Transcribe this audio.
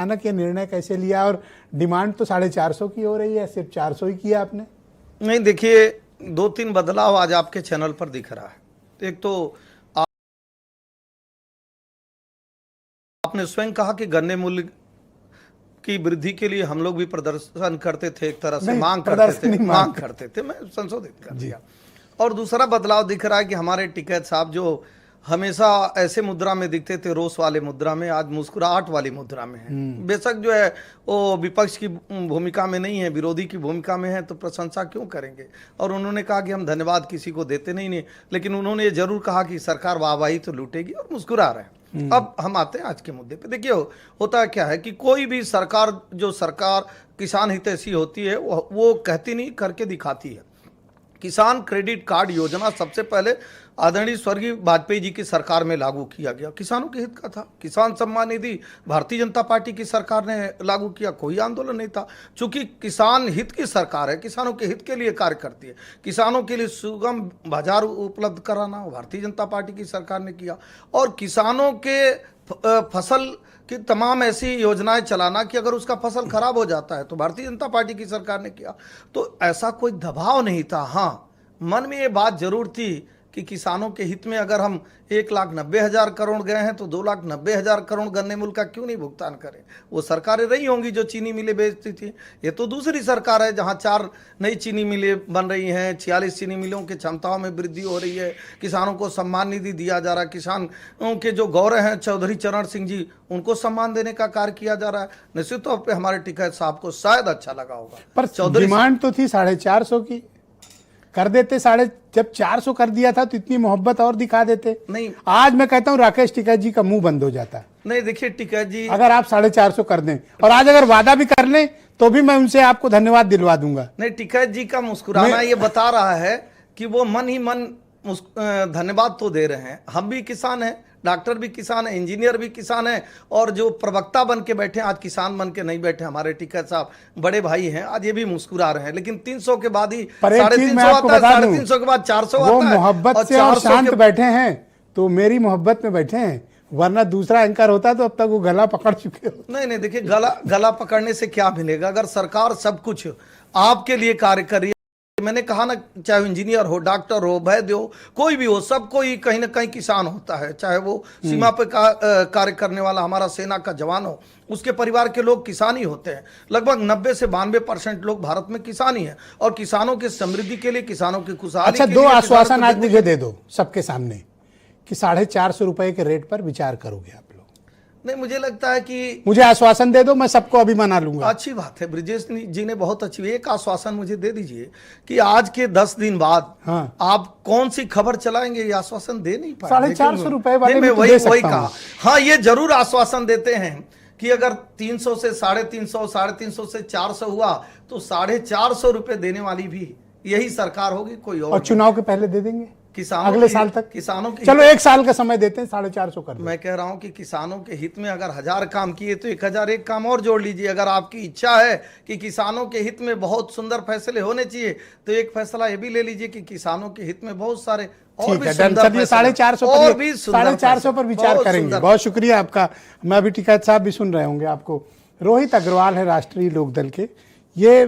अचानक ये निर्णय कैसे लिया? और डिमांड तो 450 की हो रही है, सिर्फ 400 ही किया आपने? नहीं, देखिए, दो तीन बदलाव आज आपके चैनल पर दिख रहा है। एक तो आपने स्वयं कहा कि गन्ने मूल्य की वृद्धि के लिए हम लोग भी प्रदर्शन करते थे, एक तरह से मांग करते थे, मैं संशोधित कर दिया। और दूसरा बदलाव दिख रहा है कि हमारे टिकैत साहब जो हमेशा ऐसे मुद्रा में दिखते थे, रोष वाले मुद्रा में, आज मुस्कुराहट वाली मुद्रा में है। बेशक जो है वो विपक्ष की भूमिका में नहीं है, विरोधी की भूमिका में है, तो प्रशंसा क्यों करेंगे। और उन्होंने कहा कि हम धन्यवाद किसी को देते नहीं, लेकिन उन्होंने ये जरूर कहा कि सरकार वाहवाही तो लूटेगी, और मुस्कुरा रहे हैं। अब हम आते हैं आज के मुद्दे पे। देखिए, होता क्या है कि कोई भी सरकार, जो सरकार किसान हितैषी होती है, वो कहती नहीं, करके दिखाती है। किसान क्रेडिट कार्ड योजना सबसे पहले आदरणीय स्वर्गीय वाजपेयी जी की सरकार में लागू किया गया, किसानों के हित का था। किसान सम्मान निधि भारतीय जनता पार्टी की सरकार ने लागू किया, कोई आंदोलन नहीं था। चूंकि किसान हित की सरकार है, किसानों के हित के लिए कार्य करती है, किसानों के लिए सुगम बाजार उपलब्ध कराना भारतीय जनता पार्टी की सरकार ने किया, और किसानों के फसल कि तमाम ऐसी योजनाएं चलाना कि अगर उसका फसल खराब हो जाता है तो भारतीय जनता पार्टी की सरकार ने किया। तो ऐसा कोई दबाव नहीं था। हाँ, मन में ये बात जरूर थी कि किसानों के हित में अगर हम 1,90,000 करोड़ गए हैं तो 2,90,000 करोड़ गन्ने मूल्य का क्यों नहीं भुगतान करें। वो सरकारें रही होंगी जो चीनी मिलें बेचती थी, ये तो दूसरी सरकार है जहां 4 नई चीनी मिलें बन रही हैं, 46 चीनी मिलों की क्षमताओं में वृद्धि हो रही है, किसानों को सम्मान निधि दिया जा रहा है, किसानों के जो गौरव हैं चौधरी चरण सिंह जी, उनको सम्मान देने का कार्य किया जा रहा है। निश्चित तौर पर हमारे टिकैत साहब को शायद अच्छा लगा होगा। पर चौधरी डिमांड तो थी 450 की, कर देते जब 400 कर दिया था तो इतनी मोहब्बत और दिखा देते। नहीं, आज मैं कहता हूं राकेश टिकैत जी का मुंह बंद हो जाता है। नहीं, देखिए टिकैत जी, अगर आप 450 कर दें और आज अगर वादा भी कर लें तो भी मैं उनसे आपको धन्यवाद दिलवा दूंगा। नहीं, टिकैत जी का मुस्कुराना ये बता रहा है कि वो मन ही मन धन्यवाद तो दे रहे हैं। हम भी किसान हैं, डॉक्टर भी किसान है, इंजीनियर भी किसान है, और जो प्रवक्ता बन के बैठे आज किसान बन के नहीं बैठे, हमारे टिकैत साहब बड़े भाई हैं, आज ये भी मुस्कुरा रहे हैं। लेकिन 300 के बाद ही 350 आता है, 350 के बाद 400 आता है। वो मोहब्बत से और शांत बैठे हैं तो मेरी मोहब्बत में बैठे हैं, वरना दूसरा एंकर होता तो अब तक वो गला पकड़ चुके हो। नहीं, देखिए, गला पकड़ने से क्या मिलेगा। अगर सरकार सब कुछ आपके लिए कार्य कर रही है, मैंने कहा ना, चाहे इंजीनियर हो, डॉक्टर हो, वैद्य हो, कोई भी हो, सबको ही कहीं ना कहीं किसान होता है। चाहे वो सीमा पे कार्य करने वाला हमारा सेना का जवान हो, उसके परिवार के लोग किसान ही होते हैं। लगभग 90 से 92% लोग भारत में किसान ही हैं, और किसानों की समृद्धि के लिए, किसानों की खुशहाली अच्छा, 2 आश्वासन आज मुझे दे दो सबके सामने कि 450 रुपए के रेट पर विचार करोगे आप लोग। नहीं, मुझे लगता है कि मुझे आश्वासन दे दो, मैं सबको अभी मना लूंगा। अच्छी बात है, ब्रिजेश जी ने बहुत अच्छी, एक आश्वासन मुझे दे दीजिए कि आज के 10 दिन बाद आप कौन सी खबर चलाएंगे, ये आश्वासन दे नहीं पाए। 450 रुपए वाले मैं वही कहा। हाँ, ये जरूर आश्वासन देते हैं कि अगर 300 से 350, 350 से 400 हुआ तो 450 रुपए देने वाली भी यही सरकार होगी, कोई और चुनाव के पहले दे देंगे, किसानों अगले साल तक। किसानों की, चलो 1 साल का समय देते हैं, 450 कर। मैं कह रहा हूं कि किसानों के हित में अगर 1000 काम किए तो 1001 काम और जोड़ लीजिए। अगर आपकी इच्छा है कि किसानों के हित में बहुत सुंदर फैसले होने चाहिए तो एक फैसला ये भी ले लीजिए कि किसानों के हित में बहुत सारे और भी सुंदर 450 पर विचार करेंगे। बहुत शुक्रिया आपका। मैं अभी टिकैत साहब भी सुन रहे होंगे आपको। रोहित अग्रवाल है राष्ट्रीय लोकदल के, ये